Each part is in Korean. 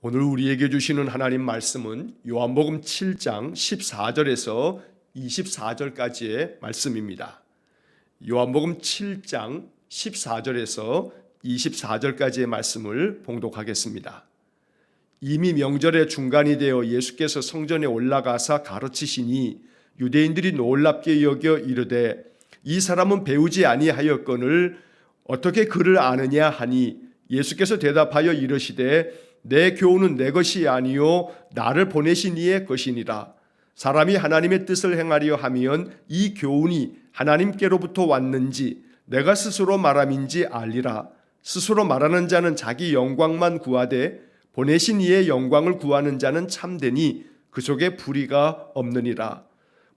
오늘 우리에게 주시는 하나님 말씀은 요한복음 7장 14절에서 24절까지의 말씀입니다. 요한복음 7장 14절에서 24절까지의 말씀을 봉독하겠습니다. 이미 명절의 중간이 되어 예수께서 성전에 올라가사 가르치시니 유대인들이 놀랍게 여겨 이르되 이 사람은 배우지 아니하였거늘 어떻게 그를 아느냐 하니 예수께서 대답하여 이르시되 내 교훈은 내 것이 아니요 나를 보내신 이의 것이니라. 사람이 하나님의 뜻을 행하려 하면 이 교훈이 하나님께로부터 왔는지 내가 스스로 말함인지 알리라. 스스로 말하는 자는 자기 영광만 구하되 보내신 이의 영광을 구하는 자는 참되니 그 속에 불의가 없느니라.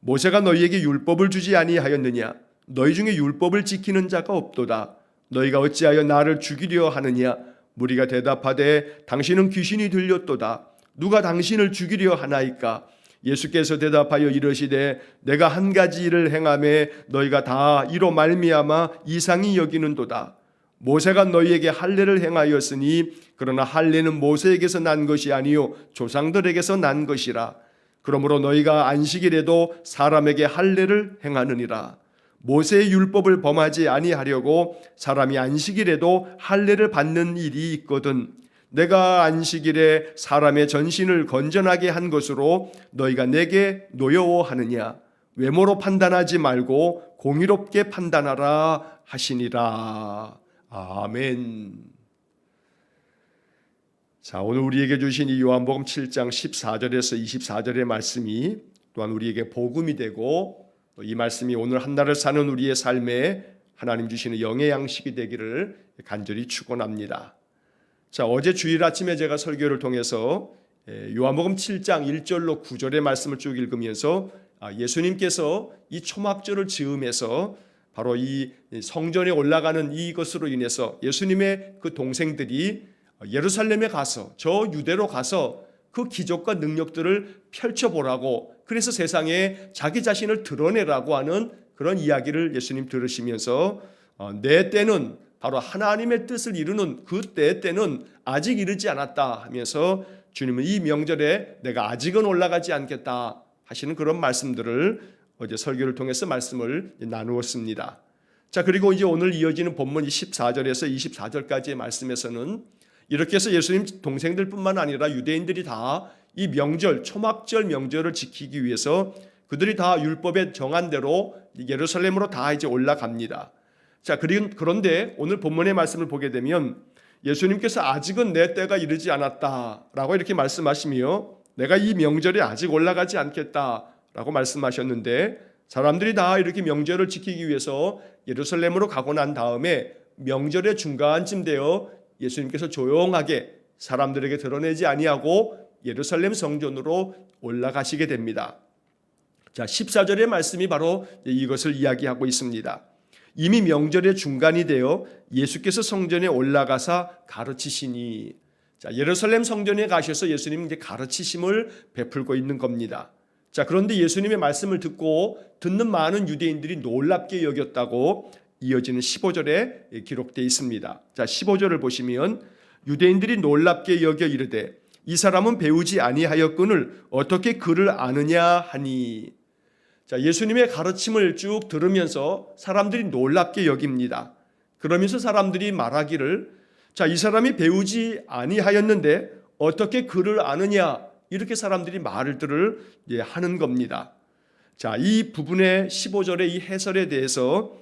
모세가 너희에게 율법을 주지 아니하였느냐? 너희 중에 율법을 지키는 자가 없도다. 너희가 어찌하여 나를 죽이려 하느냐? 무리가 대답하되 당신은 귀신이 들렸도다. 누가 당신을 죽이려 하나이까? 예수께서 대답하여 이르시되 내가 한 가지 일을 행하매 너희가 다 이로 말미암아 이상히 여기는도다. 모세가 너희에게 할례를 행하였으니 그러나 할례는 모세에게서 난 것이 아니요 조상들에게서 난 것이라. 그러므로 너희가 안식일에도 사람에게 할례를 행하느니라. 모세의 율법을 범하지 아니하려고 사람이 안식일에도 할례를 받는 일이 있거든. 내가 안식일에 사람의 전신을 건전하게 한 것으로 너희가 내게 노여워하느냐? 외모로 판단하지 말고 공의롭게 판단하라 하시니라. 아멘. 자, 오늘 우리에게 주신 이 요한복음 7장 14절에서 24절의 말씀이 또한 우리에게 복음이 되고 이 말씀이 오늘 한 날을 사는 우리의 삶에 하나님 주시는 영의 양식이 되기를 간절히 축원합니다. 자, 어제 주일 아침에 제가 설교를 통해서 요한복음 7장 1절로 9절의 말씀을 쭉 읽으면서 예수님께서 이 초막절을 즈음해서 바로 이 성전에 올라가는 이것으로 인해서 예수님의 그 동생들이 예루살렘에 가서 저 유대로 가서 그 기적과 능력들을 펼쳐보라고, 그래서 세상에 자기 자신을 드러내라고 하는 그런 이야기를 예수님 들으시면서 내 때는 바로 하나님의 뜻을 이루는 그 때는 아직 이르지 않았다 하면서 주님은 이 명절에 내가 아직은 올라가지 않겠다 하시는 그런 말씀들을 어제 설교를 통해서 말씀을 나누었습니다. 자, 그리고 이제 오늘 이어지는 본문 14절에서 24절까지의 말씀에서는 이렇게 해서 예수님 동생들뿐만 아니라 유대인들이 다 이 명절, 초막절 명절을 지키기 위해서 그들이 다 율법에 정한 대로 예루살렘으로 다 이제 올라갑니다. 자, 그런데 오늘 본문의 말씀을 보게 되면 예수님께서 아직은 내 때가 이르지 않았다라고 이렇게 말씀하시며 내가 이 명절에 아직 올라가지 않겠다라고 말씀하셨는데, 사람들이 다 이렇게 명절을 지키기 위해서 예루살렘으로 가고 난 다음에 명절의 중간쯤 되어 예수님께서 조용하게 사람들에게 드러내지 아니하고 예루살렘 성전으로 올라가시게 됩니다. 자, 14절의 말씀이 바로 이것을 이야기하고 있습니다. 이미 명절의 중간이 되어 예수께서 성전에 올라가사 가르치시니. 자, 예루살렘 성전에 가셔서 예수님이 이제 가르치심을 베풀고 있는 겁니다. 자, 그런데 예수님의 말씀을 듣는 많은 유대인들이 놀랍게 여겼다고 이어지는 15절에 기록되어 있습니다. 자, 15절을 보시면 유대인들이 놀랍게 여겨 이르되 이 사람은 배우지 아니하였거늘 어떻게 그를 아느냐 하니. 자, 예수님의 가르침을 쭉 들으면서 사람들이 놀랍게 여깁니다. 그러면서 사람들이 말하기를 자, 이 사람이 배우지 아니하였는데 어떻게 그를 아느냐, 이렇게 사람들이 말들을 하는 겁니다. 자, 이 부분의 15절의 이 해설에 대해서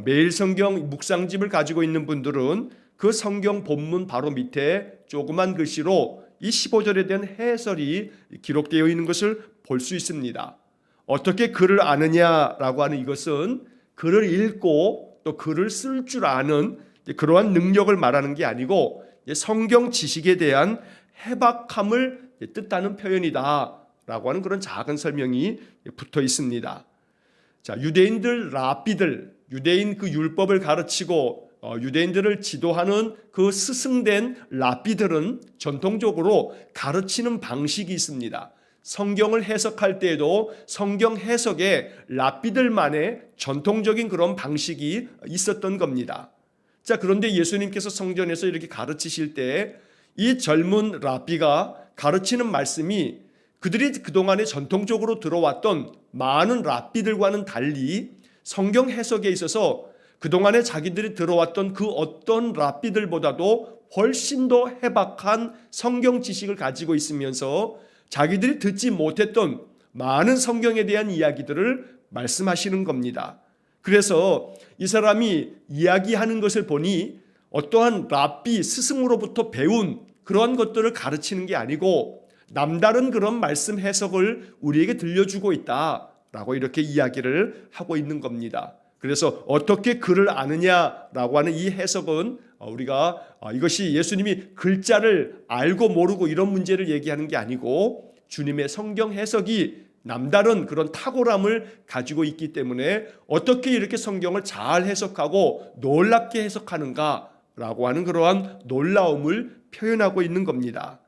매일 성경 묵상집을 가지고 있는 분들은 그 성경 본문 바로 밑에 조그만 글씨로 이 15절에 대한 해설이 기록되어 있는 것을 볼 수 있습니다. 어떻게 글을 아느냐라고 하는 이것은 글을 읽고 또 글을 쓸 줄 아는 그러한 능력을 말하는 게 아니고 성경 지식에 대한 해박함을 뜻하는 표현이다라고 하는 그런 작은 설명이 붙어 있습니다. 자, 유대인들 랍비들, 유대인 그 율법을 가르치고 유대인들을 지도하는 그 스승된 랍비들은 전통적으로 가르치는 방식이 있습니다. 성경을 해석할 때에도 성경 해석에 랍비들만의 전통적인 그런 방식이 있었던 겁니다. 자, 그런데 예수님께서 성전에서 이렇게 가르치실 때 이 젊은 랍비가 가르치는 말씀이 그들이 그동안에 전통적으로 들어왔던 많은 랍비들과는 달리 성경 해석에 있어서 그동안에 자기들이 들어왔던 그 어떤 랍비들보다도 훨씬 더 해박한 성경 지식을 가지고 있으면서 자기들이 듣지 못했던 많은 성경에 대한 이야기들을 말씀하시는 겁니다. 그래서 이 사람이 이야기하는 것을 보니 어떠한 랍비 스승으로부터 배운 그런 것들을 가르치는 게 아니고 남다른 그런 말씀 해석을 우리에게 들려주고 있다라고 이렇게 이야기를 하고 있는 겁니다. 그래서 어떻게 글을 아느냐라고 하는 이 해석은 우리가 이것이 예수님이 글자를 알고 모르고 이런 문제를 얘기하는 게 아니고 주님의 성경 해석이 남다른 그런 탁월함을 가지고 있기 때문에 어떻게 이렇게 성경을 잘 해석하고 놀랍게 해석하는가라고 하는 그러한 놀라움을 표현하고 있는 겁니다.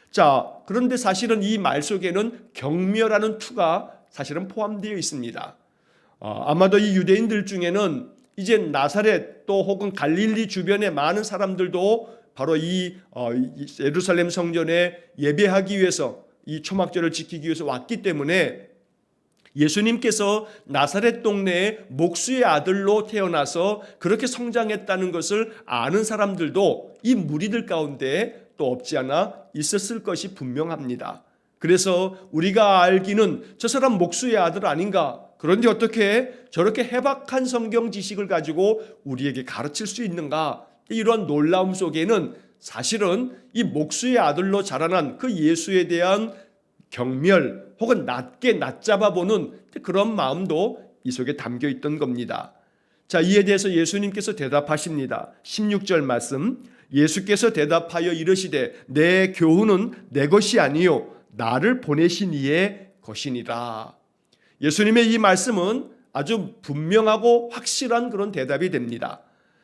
자, 그런데 사실은 이 말 속에는 경멸하는 투가 사실은 포함되어 있습니다. 아마도 이 유대인들 중에는 이제 나사렛 또 혹은 갈릴리 주변의 많은 사람들도 바로 이 예루살렘 성전에 예배하기 위해서 이 초막절을 지키기 위해서 왔기 때문에 예수님께서 나사렛 동네에 목수의 아들로 태어나서 그렇게 성장했다는 것을 아는 사람들도 이 무리들 가운데 또 없지 않아 있었을 것이 분명합니다. 그래서 우리가 알기는 저 사람 목수의 아들 아닌가? 그런데 어떻게 저렇게 해박한 성경 지식을 가지고 우리에게 가르칠 수 있는가? 이런 놀라움 속에는 사실은 이 목수의 아들로 자라난 그 예수에 대한 경멸 혹은 낮게 낮잡아보는 그런 마음도 이 속에 담겨 있던 겁니다. 자, 이에 대해서 예수님께서 대답하십니다. 16절 말씀, 예수께서 대답하여 이르시되 내 교훈은 내 것이 아니요 나를 보내신 이의 것이니라. 예수님의 이 말씀은 아주 분명하고 확실한 그런 대답이 됩니다.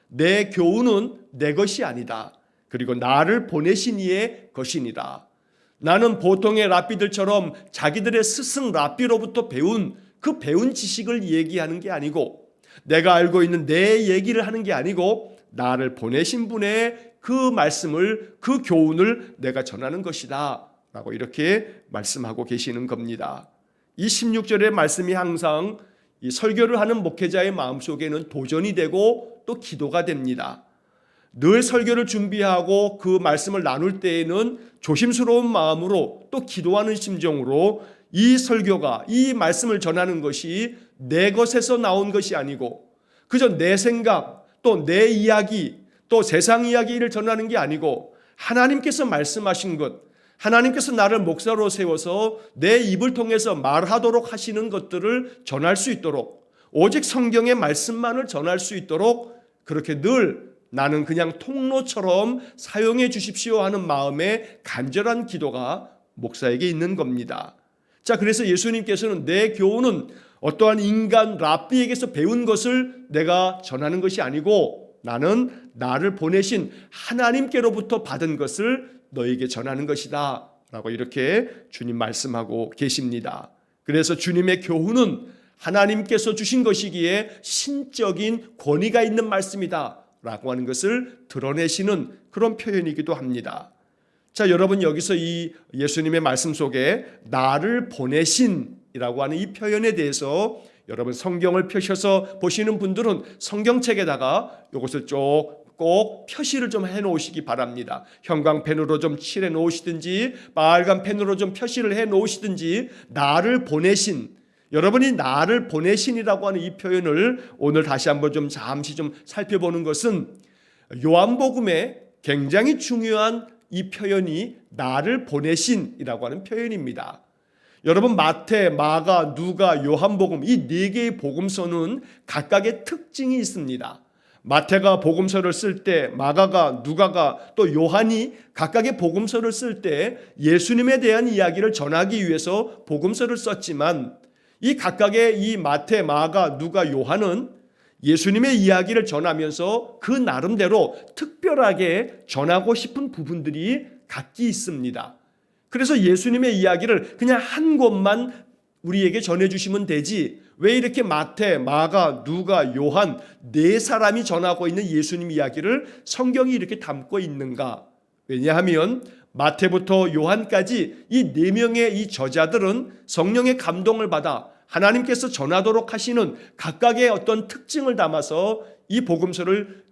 내 교훈은 내 것이 아니다. 그리고 나를 보내신 이의 것이니라. 나는 보통의 랍비들처럼 자기들의 스승 랍비로부터 배운 그 배운 지식을 얘기하는 게 아니고 내가 알고 있는 내 얘기를 하는 게 아니고 나를 보내신 분의 그 말씀을 그 교훈을 내가 전하는 것이다 라고 이렇게 말씀하고 계시는 겁니다. 이 16절의 말씀이 항상 이 설교를 하는 목회자의 마음속에는 도전이 되고 또 기도가 됩니다. 늘 설교를 준비하고 그 말씀을 나눌 때에는 조심스러운 마음으로 또 기도하는 심정으로 이 설교가 이 말씀을 전하는 것이 내 것에서 나온 것이 아니고 그저 내 생각 또 내 이야기 또 세상 이야기를 전하는 게 아니고 하나님께서 말씀하신 것 하나님께서 나를 목사로 세워서 내 입을 통해서 말하도록 하시는 것들을 전할 수 있도록 오직 성경의 말씀만을 전할 수 있도록 그렇게 늘 나는 그냥 통로처럼 사용해 주십시오 하는 마음의 간절한 기도가 목사에게 있는 겁니다. 자, 그래서 예수님께서는 내 교훈은 어떠한 인간 랍비에게서 배운 것을 내가 전하는 것이 아니고 나는 나를 보내신 하나님께로부터 받은 것을 너에게 전하는 것이다 라고 이렇게 주님 말씀하고 계십니다. 그래서 주님의 교훈은 하나님께서 주신 것이기에 신적인 권위가 있는 말씀이다 라고 하는 것을 드러내시는 그런 표현이기도 합니다. 자, 여러분 여기서 이 예수님의 말씀 속에 나를 보내신이라고 하는 이 표현에 대해서 여러분 성경을 펴셔서 보시는 분들은 성경책에다가 이것을 꼭 표시를 좀 해놓으시기 바랍니다. 형광펜으로 좀 칠해 놓으시든지 빨간 펜으로 좀 표시를 해 놓으시든지 나를 보내신 여러분이 나를 보내신이라고 하는 이 표현을 오늘 다시 한번 좀 잠시 좀 살펴보는 것은 요한복음에 굉장히 중요한 이 표현이 나를 보내신이라고 하는 표현입니다. 여러분 마태, 마가, 누가, 요한복음 이 네 개의 복음서는 각각의 특징이 있습니다. 마태가 복음서를 쓸 때, 마가가, 누가가 또 요한이 각각의 복음서를 쓸 때 예수님에 대한 이야기를 전하기 위해서 복음서를 썼지만 이 각각의 이 마태, 마가, 누가, 요한은 예수님의 이야기를 전하면서 그 나름대로 특별하게 전하고 싶은 부분들이 각기 있습니다. 그래서 예수님의 이야기를 그냥 한 곳만 우리에게 전해주시면 되지 왜 이렇게 마태, 마가, 누가, 요한 네 사람이 전하고 있는 예수님 이야기를 성경이 이렇게 담고 있는가? 왜냐하면 마태부터 요한까지 이 네 명의 이 저자들은 성령의 감동을 받아 하나님께서 전하도록 하시는 각각의 어떤 특징을 담아서 이 복음서를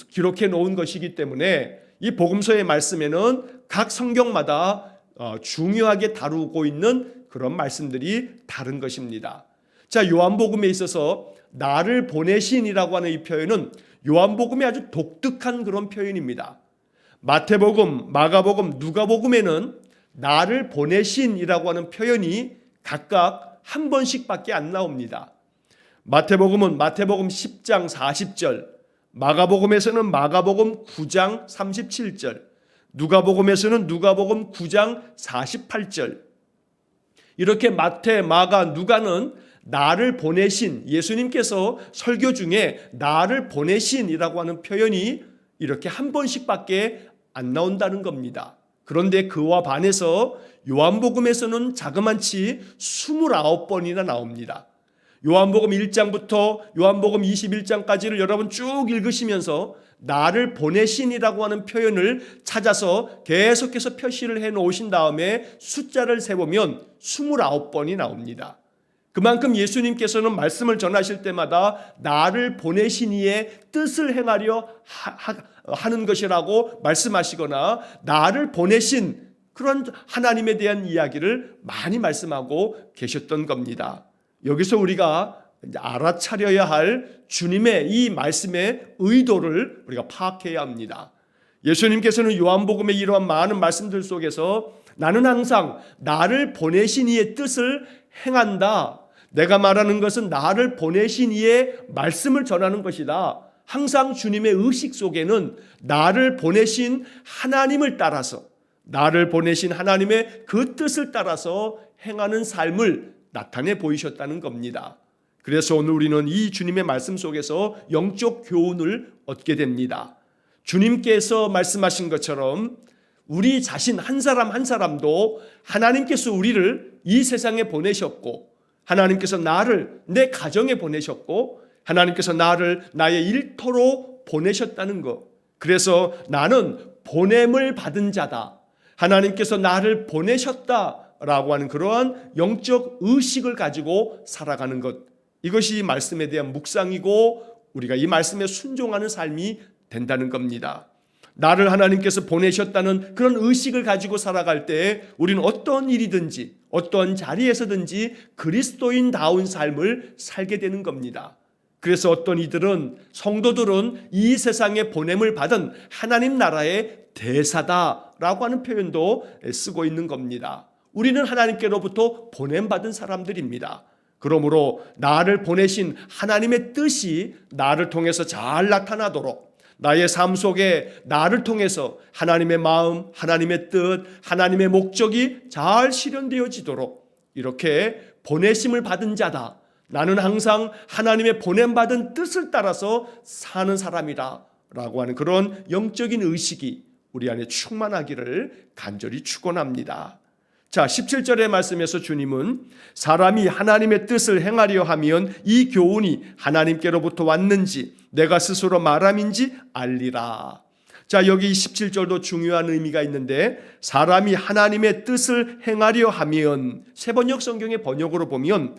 기록해 놓은 것이기 때문에 이 복음서의 말씀에는 각 성경마다 중요하게 다루고 있는 그런 말씀들이 다른 것입니다. 자, 요한복음에 있어서 나를 보내신이라고 하는 이 표현은 요한복음의 아주 독특한 그런 표현입니다. 마태복음, 마가복음, 누가복음에는 나를 보내신이라고 하는 표현이 각각 한 번씩밖에 안 나옵니다. 마태복음은 마태복음 10장 40절, 마가복음에서는 마가복음 9장 37절, 누가복음에서는 누가복음 9장 48절. 이렇게 마태, 마가, 누가는 나를 보내신, 예수님께서 설교 중에 나를 보내신이라고 하는 표현이 이렇게 한 번씩밖에 안 나온다는 겁니다. 그런데 그와 반해서 요한복음에서는 자그만치 29번이나 나옵니다. 요한복음 1장부터 요한복음 21장까지를 여러분 쭉 읽으시면서 나를 보내신이라고 하는 표현을 찾아서 계속해서 표시를 해 놓으신 다음에 숫자를 세보면 29번이 나옵니다. 그만큼 예수님께서는 말씀을 전하실 때마다 나를 보내신 이의 뜻을 행하려 하는 것이라고 말씀하시거나 나를 보내신 그런 하나님에 대한 이야기를 많이 말씀하고 계셨던 겁니다. 여기서 우리가 알아차려야 할 주님의 이 말씀의 의도를 우리가 파악해야 합니다. 예수님께서는 요한복음의 이러한 많은 말씀들 속에서 나는 항상 나를 보내신 이의 뜻을 행한다. 내가 말하는 것은 나를 보내신 이의 말씀을 전하는 것이다. 항상 주님의 의식 속에는 나를 보내신 하나님을 따라서, 나를 보내신 하나님의 그 뜻을 따라서 행하는 삶을 나타내 보이셨다는 겁니다. 그래서 오늘 우리는 이 주님의 말씀 속에서 영적 교훈을 얻게 됩니다. 주님께서 말씀하신 것처럼 우리 자신 한 사람 한 사람도 하나님께서 우리를 이 세상에 보내셨고, 하나님께서 나를 내 가정에 보내셨고, 하나님께서 나를 나의 일터로 보내셨다는 것. 그래서 나는 보냄을 받은 자다. 하나님께서 나를 보내셨다라고 하는 그러한 영적 의식을 가지고 살아가는 것. 이것이 말씀에 대한 묵상이고 우리가 이 말씀에 순종하는 삶이 된다는 겁니다. 나를 하나님께서 보내셨다는 그런 의식을 가지고 살아갈 때 우리는 어떤 일이든지 어떤 자리에서든지 그리스도인다운 삶을 살게 되는 겁니다. 그래서 어떤 이들은, 성도들은 이 세상에 보냄을 받은 하나님 나라의 대사다라고 하는 표현도 쓰고 있는 겁니다. 우리는 하나님께로부터 보냄받은 사람들입니다. 그러므로 나를 보내신 하나님의 뜻이 나를 통해서 잘 나타나도록, 나의 삶 속에 나를 통해서 하나님의 마음, 하나님의 뜻, 하나님의 목적이 잘 실현되어지도록 이렇게 보내심을 받은 자다. 나는 항상 하나님의 보냄받은 뜻을 따라서 사는 사람이다 라고 하는 그런 영적인 의식이 우리 안에 충만하기를 간절히 축원합니다. 자, 17절의 말씀에서 주님은 사람이 하나님의 뜻을 행하려 하면 이 교훈이 하나님께로부터 왔는지 내가 스스로 말함인지 알리라. 자, 여기 17절도 중요한 의미가 있는데, 사람이 하나님의 뜻을 행하려 하면, 새번역 성경의 번역으로 보면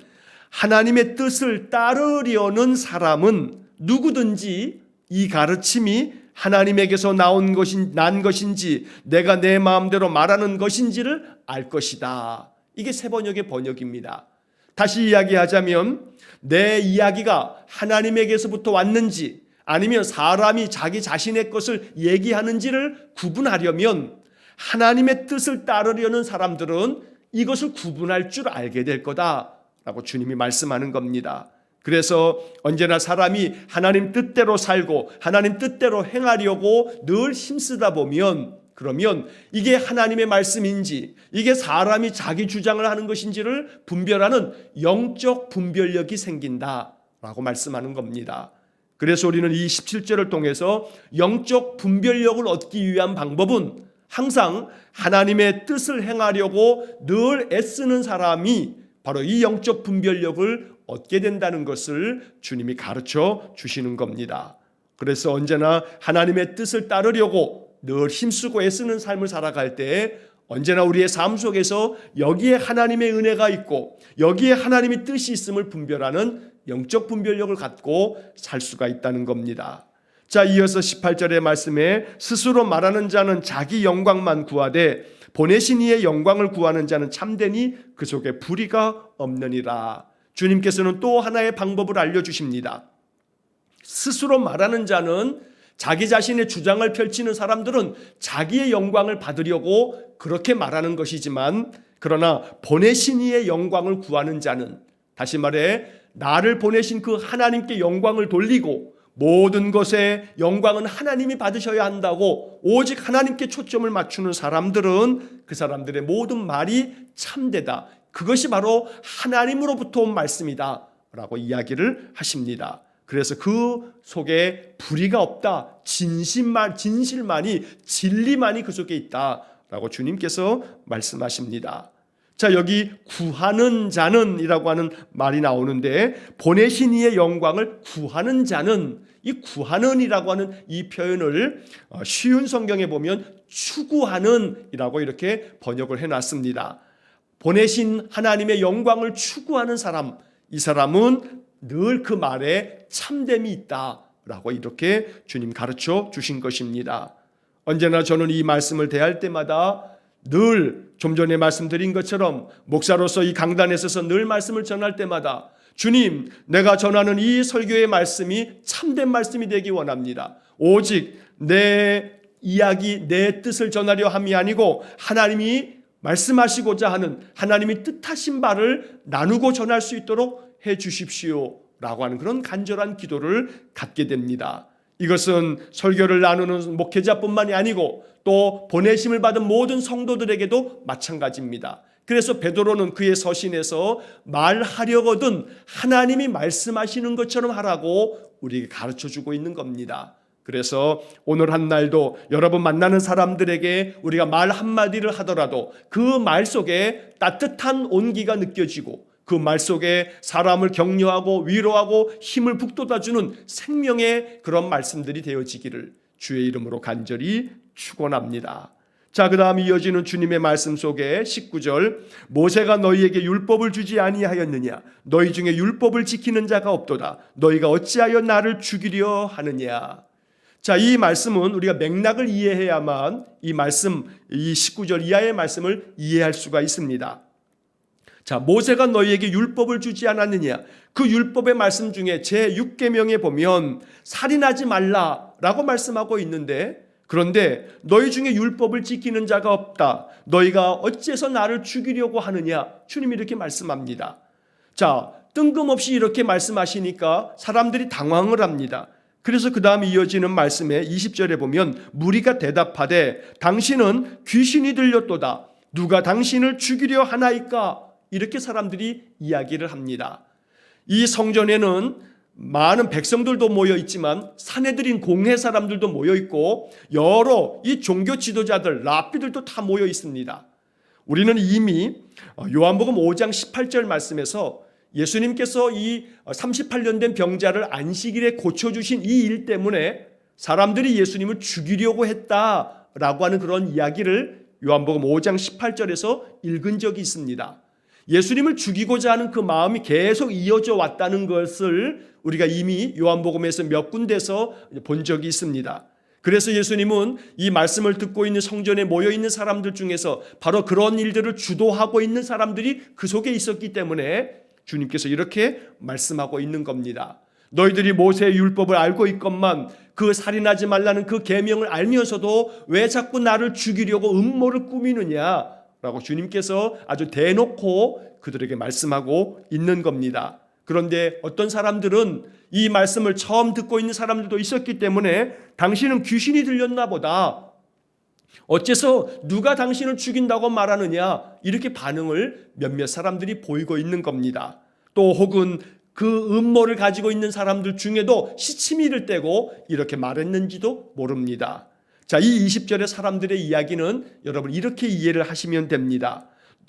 하나님의 뜻을 따르려는 사람은 누구든지 이 가르침이 하나님에게서 난 것인지 내가 내 마음대로 말하는 것인지를 알 것이다. 이게 새번역의 번역입니다. 다시 이야기하자면 내 이야기가 하나님에게서부터 왔는지 아니면 사람이 자기 자신의 것을 얘기하는지를 구분하려면 하나님의 뜻을 따르려는 사람들은 이것을 구분할 줄 알게 될 거다라고 주님이 말씀하는 겁니다. 그래서 언제나 사람이 하나님 뜻대로 살고 하나님 뜻대로 행하려고 늘 힘쓰다 보면, 그러면 이게 하나님의 말씀인지 이게 사람이 자기 주장을 하는 것인지를 분별하는 영적 분별력이 생긴다라고 말씀하는 겁니다. 그래서 우리는 이 17절을 통해서 영적 분별력을 얻기 위한 방법은 항상 하나님의 뜻을 행하려고 늘 애쓰는 사람이 바로 이 영적 분별력을 얻게 된다는 것을 주님이 가르쳐 주시는 겁니다. 그래서 언제나 하나님의 뜻을 따르려고 늘 힘쓰고 애쓰는 삶을 살아갈 때 언제나 우리의 삶 속에서 여기에 하나님의 은혜가 있고 여기에 하나님의 뜻이 있음을 분별하는 영적 분별력을 갖고 살 수가 있다는 겁니다. 자, 이어서 18절의 말씀에 스스로 말하는 자는 자기 영광만 구하되 보내신 이의 영광을 구하는 자는 참되니 그 속에 불의가 없느니라. 주님께서는 또 하나의 방법을 알려주십니다. 스스로 말하는 자는 자기 자신의 주장을 펼치는 사람들은 자기의 영광을 받으려고 그렇게 말하는 것이지만, 그러나 보내신 이의 영광을 구하는 자는, 다시 말해 나를 보내신 그 하나님께 영광을 돌리고 모든 것의 영광은 하나님이 받으셔야 한다고 오직 하나님께 초점을 맞추는 사람들은 그 사람들의 모든 말이 참되다, 그것이 바로 하나님으로부터 온 말씀이다 라고 이야기를 하십니다. 그래서 그 속에 불의가 없다, 진실만이, 진리만이 그 속에 있다 라고 주님께서 말씀하십니다. 자, 여기 구하는 자는 이라고 하는 말이 나오는데, 보내신 이의 영광을 구하는 자는, 이 구하는 이라고 하는 이 표현을 쉬운 성경에 보면 추구하는 이라고 이렇게 번역을 해놨습니다. 보내신 하나님의 영광을 추구하는 사람, 이 사람은 늘 그 말에 참됨이 있다라고 이렇게 주님 가르쳐 주신 것입니다. 언제나 저는 이 말씀을 대할 때마다 늘 좀 전에 말씀드린 것처럼 목사로서 이 강단에 서서 늘 말씀을 전할 때마다 주님, 내가 전하는 이 설교의 말씀이 참된 말씀이 되기 원합니다. 오직 내 이야기, 내 뜻을 전하려 함이 아니고 하나님이 말씀하시고자 하는 하나님이 뜻하신 바를 나누고 전할 수 있도록 해 주십시오 라고 하는 그런 간절한 기도를 갖게 됩니다. 이것은 설교를 나누는 목회자뿐만이 아니고 또 보내심을 받은 모든 성도들에게도 마찬가지입니다. 그래서 베드로는 그의 서신에서 말하려거든 하나님이 말씀하시는 것처럼 하라고 우리에게 가르쳐주고 있는 겁니다. 그래서 오늘 한 날도 여러분 만나는 사람들에게 우리가 말 한마디를 하더라도 그 말 속에 따뜻한 온기가 느껴지고 그 말 속에 사람을 격려하고 위로하고 힘을 북돋아주는 생명의 그런 말씀들이 되어지기를 주의 이름으로 간절히 축원합니다. 자, 그 다음 이어지는 주님의 말씀 속에 19절, 모세가 너희에게 율법을 주지 아니하였느냐? 너희 중에 율법을 지키는 자가 없도다. 너희가 어찌하여 나를 죽이려 하느냐? 자, 이 말씀은 우리가 맥락을 이해해야만 이 말씀, 이 19절 이하의 말씀을 이해할 수가 있습니다. 자, 모세가 너희에게 율법을 주지 않았느냐? 그 율법의 말씀 중에 제6계명에 보면 살인하지 말라라고 말씀하고 있는데, 그런데 너희 중에 율법을 지키는 자가 없다. 너희가 어째서 나를 죽이려고 하느냐? 주님이 이렇게 말씀합니다. 자, 뜬금없이 이렇게 말씀하시니까 사람들이 당황을 합니다. 그래서 그 다음 이어지는 말씀에 20절에 보면 무리가 대답하되 당신은 귀신이 들렸도다. 누가 당신을 죽이려 하나이까? 이렇게 사람들이 이야기를 합니다. 이 성전에는 많은 백성들도 모여 있지만 사내들인 공회 사람들도 모여 있고 여러 이 종교 지도자들, 랍비들도 다 모여 있습니다. 우리는 이미 요한복음 5장 18절 말씀에서 예수님께서 이 38년 된 병자를 안식일에 고쳐주신 이 일 때문에 사람들이 예수님을 죽이려고 했다라고 하는 그런 이야기를 요한복음 5장 18절에서 읽은 적이 있습니다. 예수님을 죽이고자 하는 그 마음이 계속 이어져 왔다는 것을 우리가 이미 요한복음에서 몇 군데서 본 적이 있습니다. 그래서 예수님은 이 말씀을 듣고 있는 성전에 모여 있는 사람들 중에서 바로 그런 일들을 주도하고 있는 사람들이 그 속에 있었기 때문에 주님께서 이렇게 말씀하고 있는 겁니다. 너희들이 모세의 율법을 알고 있건만 그 살인하지 말라는 그 계명을 알면서도 왜 자꾸 나를 죽이려고 음모를 꾸미느냐 라고 주님께서 아주 대놓고 그들에게 말씀하고 있는 겁니다. 그런데 어떤 사람들은 이 말씀을 처음 듣고 있는 사람들도 있었기 때문에 당신은 귀신이 들렸나 보다. 어째서 누가 당신을 죽인다고 말하느냐? 이렇게 반응을 몇몇 사람들이 보이고 있는 겁니다. 또 혹은 그 음모를 가지고 있는 사람들 중에도 시치미를 떼고 이렇게 말했는지도 모릅니다. 자, 이 20절의 사람들의 이야기는 여러분 이렇게 이해를 하시면 됩니다.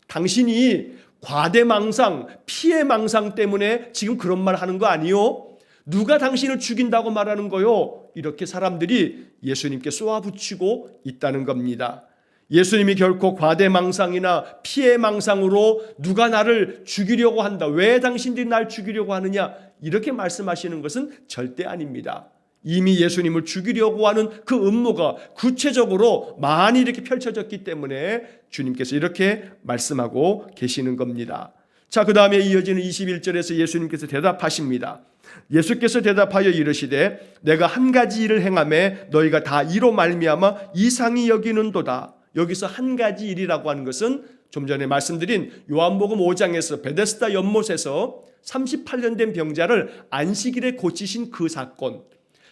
당신이 과대망상, 피해망상 때문에 지금 그런 말 하는 거 아니요? 누가 당신을 죽인다고 말하는 거요? 이렇게 사람들이 예수님께 쏘아붙이고 있다는 겁니다. 예수님이 결코 과대망상이나 피해망상으로 누가 나를 죽이려고 한다, 왜 당신들이 날 죽이려고 하느냐, 이렇게 말씀하시는 것은 절대 아닙니다. 이미 예수님을 죽이려고 하는 그 음모가 구체적으로 많이 이렇게 펼쳐졌기 때문에 주님께서 이렇게 말씀하고 계시는 겁니다. 자, 그 다음에 이어지는 21절에서 예수님께서 대답하십니다. 예수께서 대답하여 이르시되 내가 한 가지 일을 행하매 너희가 다 이로 말미암아 이상히 여기는도다. 여기서 한 가지 일이라고 하는 것은 좀 전에 말씀드린 요한복음 5장에서 베데스다 연못에서 38년 된 병자를 안식일에 고치신 그 사건,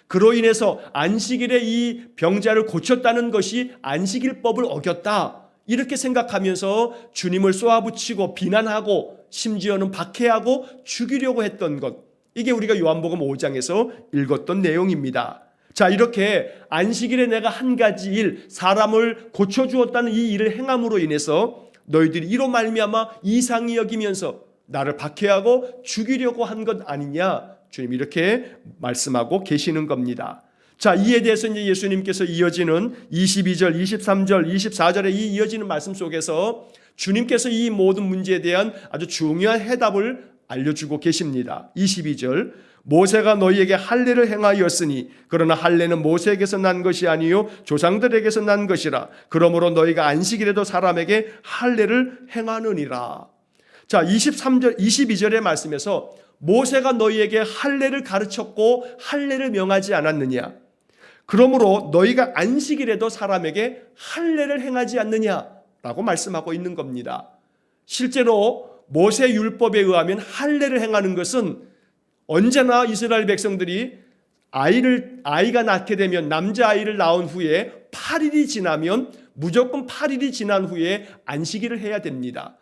그로 인해서 안식일에 이 병자를 고쳤다는 것이 안식일법을 어겼다, 이렇게 생각하면서 주님을 쏘아붙이고 비난하고 심지어는 박해하고 죽이려고 했던 것, 이게 우리가 요한복음 5장에서 읽었던 내용입니다. 자, 이렇게 안식일에 내가 한 가지 일, 사람을 고쳐주었다는 이 일을 행함으로 인해서 너희들이 이로 말미암아 이상히 여기면서 나를 박해하고 죽이려고 한 것 아니냐, 주님 이렇게 말씀하고 계시는 겁니다. 자, 이에 대해서 이제 예수님께서 이어지는 22절, 23절, 24절에 이 이어지는 말씀 속에서 주님께서 이 모든 문제에 대한 아주 중요한 해답을 알려주고 계십니다. 22절, 모세가 너희에게 할례를 행하였으니 그러나 할례는 모세에게서 난 것이 아니요 조상들에게서 난 것이라. 그러므로 너희가 안식일에도 사람에게 할례를 행하느니라. 자, 23절, 22절의 말씀에서 모세가 너희에게 할례를 가르쳤고 할례를 명하지 않았느냐? 그러므로 너희가 안식일에도 사람에게 할례를 행하지 않느냐라고 말씀하고 있는 겁니다. 실제로 모세 율법에 의하면 할례를 행하는 것은 언제나 이스라엘 백성들이 아이가 낳게 되면, 남자아이를 낳은 후에 8일이 지나면 무조건 8일이 지난 후에 안식일을 해야 됩니다.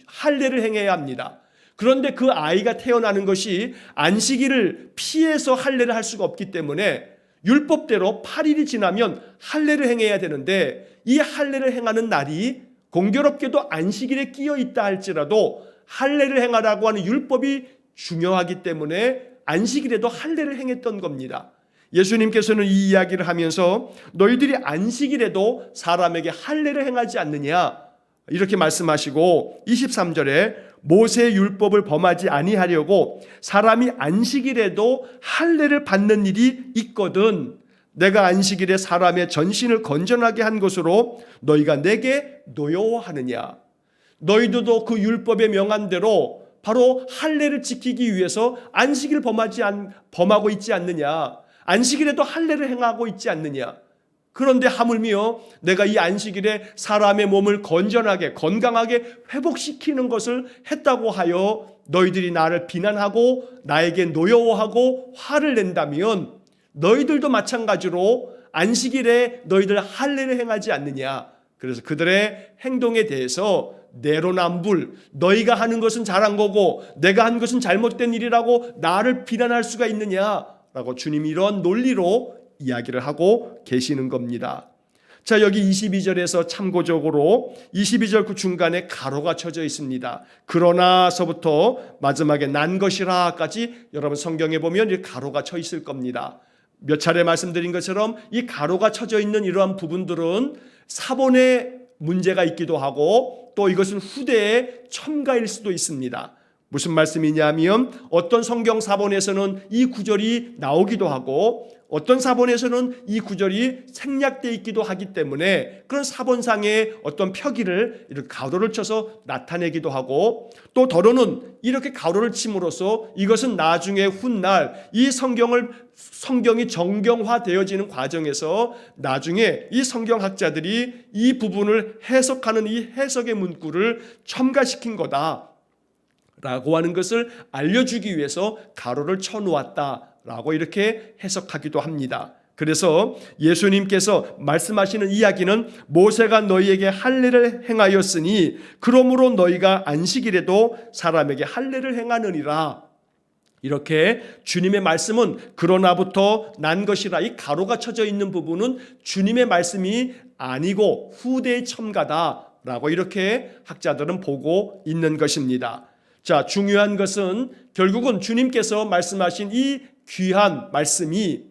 할례를 행해야 합니다. 그런데 그 아이가 태어나는 것이 안식일을 피해서 할례를 할 수가 없기 때문에 율법대로 8일이 지나면 할례를 행해야 되는데, 이 할례를 행하는 날이 공교롭게도 안식일에 끼어 있다 할지라도 할례를 행하라고 하는 율법이 중요하기 때문에 안식일에도 할례를 행했던 겁니다. 예수님께서는 이 이야기를 하면서 너희들이 안식일에도 사람에게 할례를 행하지 않느냐 이렇게 말씀하시고, 23절에 모세의 율법을 범하지 아니하려고 사람이 안식일에도 할례를 받는 일이 있거든 내가 안식일에 사람의 전신을 건전하게 한 것으로 너희가 내게 노여워하느냐. 너희들도 그 율법의 명한대로 바로 할례를 지키기 위해서 안식일 범하고 있지 않느냐. 안식일에도 할례를 행하고 있지 않느냐. 그런데 하물며 내가 이 안식일에 사람의 몸을 건전하게 건강하게 회복시키는 것을 했다고 하여 너희들이 나를 비난하고 나에게 노여워하고 화를 낸다면 너희들도 마찬가지로 안식일에 너희들 할례를 행하지 않느냐. 그래서 그들의 행동에 대해서 내로남불, 너희가 하는 것은 잘한 거고 내가 한 것은 잘못된 일이라고 나를 비난할 수가 있느냐라고 주님이 이런 논리로 이야기를 하고 계시는 겁니다. 자, 여기 22절에서 참고적으로 22절 그 중간에 가로가 쳐져 있습니다. 그러나서부터 마지막에 난 것이라까지 여러분 성경에 보면 이 가로가 쳐 있을 겁니다. 몇 차례 말씀드린 것처럼 이 가로가 쳐져 있는 이러한 부분들은 사본의 문제가 있기도 하고 또 이것은 후대의 첨가일 수도 있습니다. 무슨 말씀이냐면 어떤 성경 사본에서는 이 구절이 나오기도 하고 어떤 사본에서는 이 구절이 생략되어 있기도 하기 때문에 그런 사본상의 어떤 표기를 이렇게 가로를 쳐서 나타내기도 하고, 또 더러는 이렇게 가로를 침으로써 이것은 나중에 훗날 이 성경이 정경화되어지는 과정에서 나중에 이 성경학자들이 이 부분을 해석하는 이 해석의 문구를 첨가시킨 거다 라고 하는 것을 알려주기 위해서 가로를 쳐놓았다라고 이렇게 해석하기도 합니다. 그래서 예수님께서 말씀하시는 이야기는 모세가 너희에게 할례를 행하였으니 그러므로 너희가 안식일에도 사람에게 할례를 행하느니라. 이렇게 주님의 말씀은 그러나부터 난 것이라, 이 가로가 쳐져 있는 부분은 주님의 말씀이 아니고 후대의 첨가다라고 이렇게 학자들은 보고 있는 것입니다. 자, 중요한 것은 결국은 주님께서 말씀하신 이 귀한 말씀이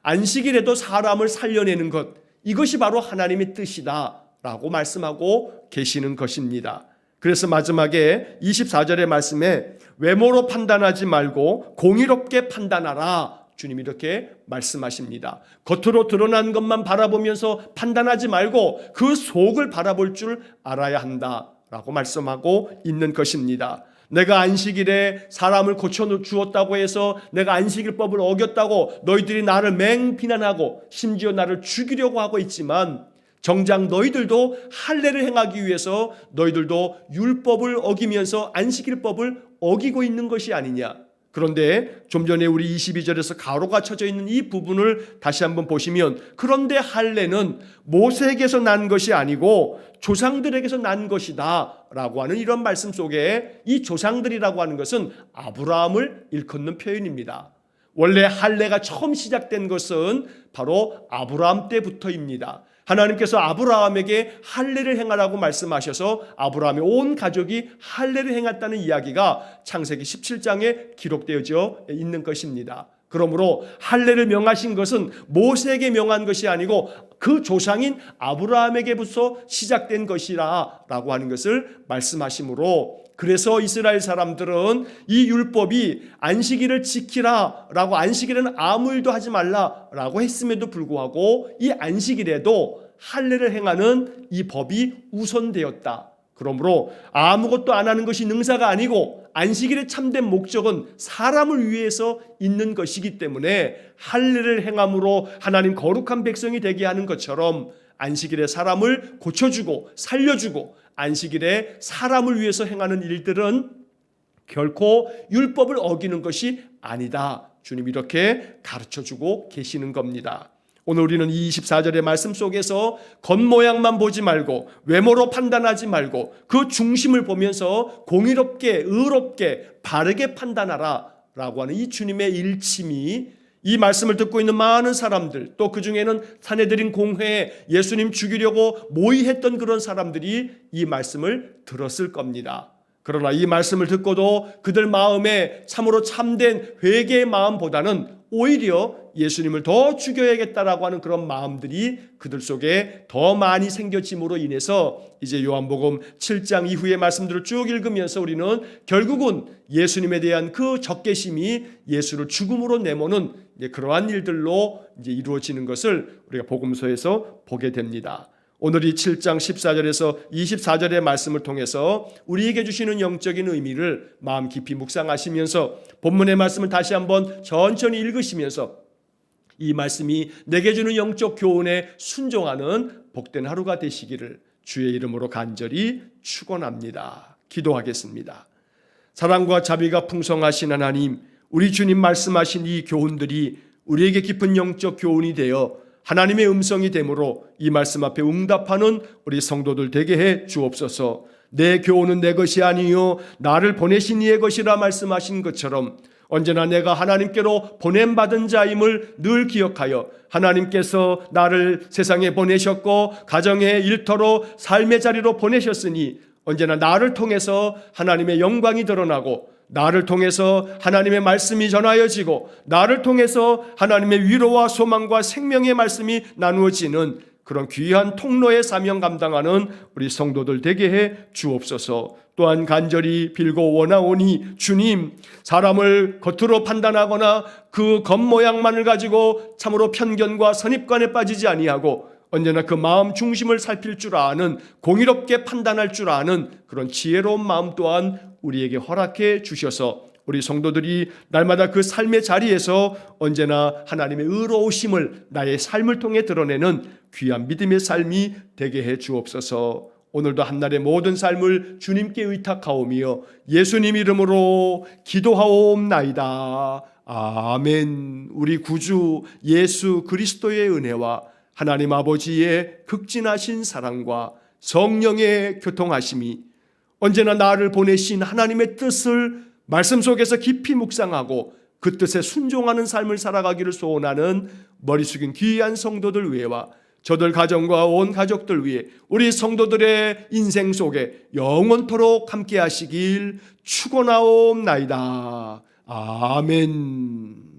안식일에도 사람을 살려내는 것, 이것이 바로 하나님의 뜻이다라고 말씀하고 계시는 것입니다. 그래서 마지막에 24절의 말씀에 외모로 판단하지 말고 공의롭게 판단하라, 주님이 이렇게 말씀하십니다. 겉으로 드러난 것만 바라보면서 판단하지 말고 그 속을 바라볼 줄 알아야 한다라고 말씀하고 있는 것입니다. 내가 안식일에 사람을 고쳐주었다고 해서 내가 안식일법을 어겼다고 너희들이 나를 맹비난하고 심지어 나를 죽이려고 하고 있지만, 정작 너희들도 할례를 행하기 위해서 너희들도 율법을 어기면서 안식일법을 어기고 있는 것이 아니냐. 그런데 좀 전에 우리 22절에서 가로가 쳐져 있는 이 부분을 다시 한번 보시면, 그런데 할례는 모세에게서 난 것이 아니고 조상들에게서 난 것이다 라고 하는 이런 말씀 속에, 이 조상들이라고 하는 것은 아브라함을 일컫는 표현입니다. 원래 할례가 처음 시작된 것은 바로 아브라함 때부터입니다. 하나님께서 아브라함에게 할례를 행하라고 말씀하셔서 아브라함의 온 가족이 할례를 행했다는 이야기가 창세기 17장에 기록되어져 있는 것입니다. 그러므로 할례를 명하신 것은 모세에게 명한 것이 아니고 그 조상인 아브라함에게부터 시작된 것이라고 하는 것을 말씀하시므로, 그래서 이스라엘 사람들은 이 율법이 안식일을 지키라라고, 안식일에는 아무 일도 하지 말라라고 했음에도 불구하고 이 안식일에도 할례를 행하는 이 법이 우선되었다. 그러므로 아무것도 안 하는 것이 능사가 아니고 안식일의 참된 목적은 사람을 위해서 있는 것이기 때문에 할례를 행함으로 하나님 거룩한 백성이 되게 하는 것처럼 안식일에 사람을 고쳐주고 살려주고 안식일에 사람을 위해서 행하는 일들은 결코 율법을 어기는 것이 아니다. 주님 이렇게 가르쳐주고 계시는 겁니다. 오늘 우리는 이 24절의 말씀 속에서 겉모양만 보지 말고 외모로 판단하지 말고 그 중심을 보면서 공의롭게 의롭게 바르게 판단하라 라고 하는 이 주님의 일침이, 이 말씀을 듣고 있는 많은 사람들, 또 그 중에는 산헤드린 공회에 예수님 죽이려고 모의했던 그런 사람들이 이 말씀을 들었을 겁니다. 그러나 이 말씀을 듣고도 그들 마음에 참으로 참된 회개의 마음보다는 오히려 예수님을 더 죽여야겠다라고 하는 그런 마음들이 그들 속에 더 많이 생겨짐으로 인해서 이제 요한복음 7장 이후의 말씀들을 쭉 읽으면서 우리는 결국은 예수님에 대한 그 적개심이 예수를 죽음으로 내모는 그러한 일들로 이제 이루어지는 것을 우리가 복음서에서 보게 됩니다. 오늘 이 7장 14절에서 24절의 말씀을 통해서 우리에게 주시는 영적인 의미를 마음 깊이 묵상하시면서 본문의 말씀을 다시 한번 천천히 읽으시면서 이 말씀이 내게 주는 영적 교훈에 순종하는 복된 하루가 되시기를 주의 이름으로 간절히 축원합니다. 기도하겠습니다. 사랑과 자비가 풍성하신 하나님, 우리 주님 말씀하신 이 교훈들이 우리에게 깊은 영적 교훈이 되어 하나님의 음성이 되므로 이 말씀 앞에 응답하는 우리 성도들 되게 해 주옵소서. 내 교훈은 내 것이 아니요 나를 보내신 이의 것이라 말씀하신 것처럼 언제나 내가 하나님께로 보냄받은 자임을 늘 기억하여 하나님께서 나를 세상에 보내셨고 가정의 일터로 삶의 자리로 보내셨으니 언제나 나를 통해서 하나님의 영광이 드러나고 나를 통해서 하나님의 말씀이 전하여지고 나를 통해서 하나님의 위로와 소망과 생명의 말씀이 나누어지는 그런 귀한 통로의 사명 감당하는 우리 성도들 되게 해 주옵소서. 또한 간절히 빌고 원하오니 주님, 사람을 겉으로 판단하거나 그 겉모양만을 가지고 참으로 편견과 선입관에 빠지지 아니하고 언제나 그 마음 중심을 살필 줄 아는, 공의롭게 판단할 줄 아는 그런 지혜로운 마음 또한 우리에게 허락해 주셔서 우리 성도들이 날마다 그 삶의 자리에서 언제나 하나님의 의로우심을 나의 삶을 통해 드러내는 귀한 믿음의 삶이 되게 해 주옵소서. 오늘도 한날의 모든 삶을 주님께 의탁하오며 예수님 이름으로 기도하옵나이다. 아멘. 우리 구주 예수 그리스도의 은혜와 하나님 아버지의 극진하신 사랑과 성령의 교통하심이 언제나 나를 보내신 하나님의 뜻을 말씀 속에서 깊이 묵상하고 그 뜻에 순종하는 삶을 살아가기를 소원하는 머리 숙인 귀한 성도들 외와 저들 가정과 온 가족들 위해 우리 성도들의 인생 속에 영원토록 함께 하시길 축원하옵나이다. 아멘.